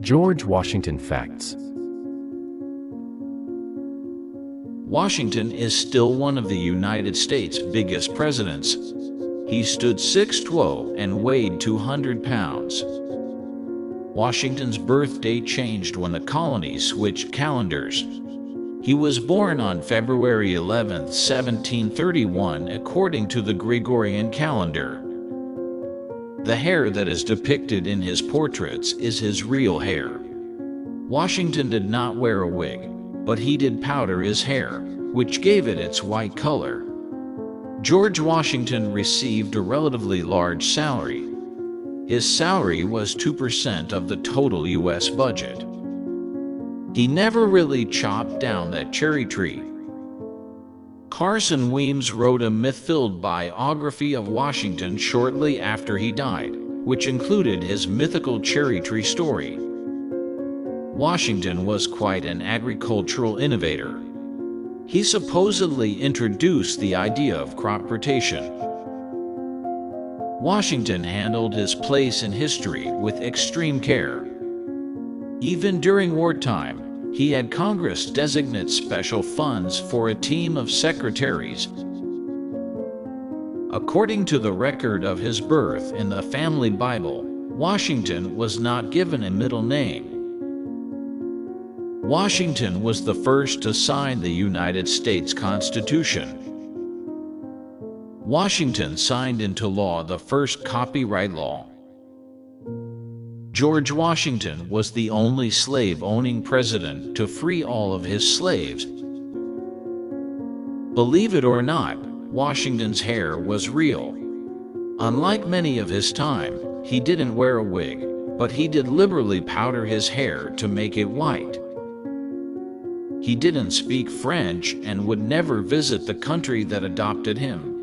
George Washington Facts. Washington is still one of the United States' biggest presidents. He stood 6'12" and weighed 200 pounds. Washington's birthday changed when the colonies switched calendars. He was born on February 11, 1731, according to the Gregorian calendar. The hair that is depicted in his portraits is his real hair. Washington did not wear a wig, but he did powder his hair, which gave it its white color. George Washington received a relatively large salary. His salary was 2% of the total U.S. budget. He never really chopped down that cherry tree. Carson Weems wrote a myth-filled biography of Washington shortly after he died, which included his mythical cherry tree story. Washington was quite an agricultural innovator. He supposedly introduced the idea of crop rotation. Washington handled his place in history with extreme care. Even during wartime, he had Congress designate special funds for a team of secretaries. According to the record of his birth in the family Bible, Washington was not given a middle name. Washington was the first to sign the United States Constitution. Washington signed into law the first copyright law. George Washington was the only slave-owning president to free all of his slaves. Believe it or not, Washington's hair was real. Unlike many of his time, he didn't wear a wig, but he did liberally powder his hair to make it white. He didn't speak French and would never visit the country that adopted him.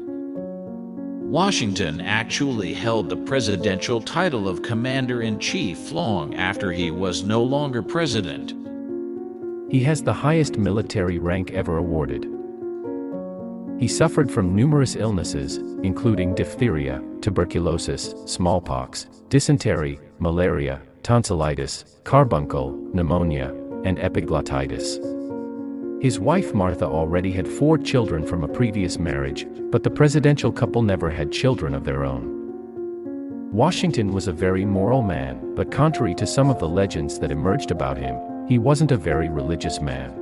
Washington actually held the presidential title of Commander-in-Chief long after he was no longer president. He has the highest military rank ever awarded. He suffered from numerous illnesses, including diphtheria, tuberculosis, smallpox, dysentery, malaria, tonsillitis, carbuncle, pneumonia, and epiglottitis. His wife Martha already had 4 children from a previous marriage, but the presidential couple never had children of their own. Washington was a very moral man, but contrary to some of the legends that emerged about him, he wasn't a very religious man.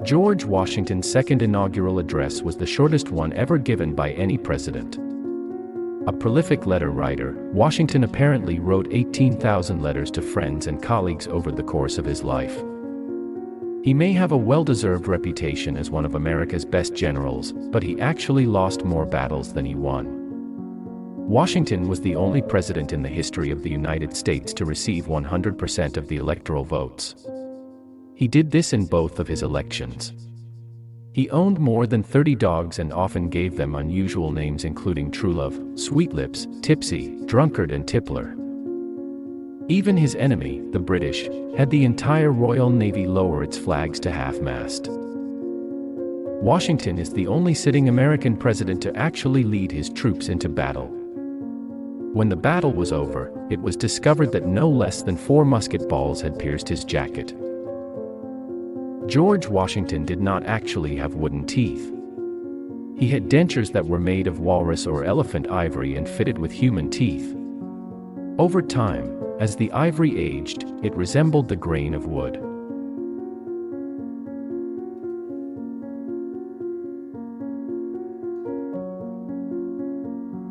George Washington's second inaugural address was the shortest one ever given by any president. A prolific letter writer, Washington apparently wrote 18,000 letters to friends and colleagues over the course of his life. He may have a well-deserved reputation as one of America's best generals, but he actually lost more battles than he won. Washington was the only president in the history of the United States to receive 100% of the electoral votes. He did this in both of his elections. He owned more than 30 dogs and often gave them unusual names including Truelove, Sweetlips, Tipsy, Drunkard and Tippler. Even his enemy, the British, had the entire Royal Navy lower its flags to half-mast. Washington is the only sitting American president to actually lead his troops into battle. When the battle was over, it was discovered that no less than 4 musket balls had pierced his jacket. George Washington did not actually have wooden teeth. He had dentures that were made of walrus or elephant ivory and fitted with human teeth. Over time, as the ivory aged, it resembled the grain of wood.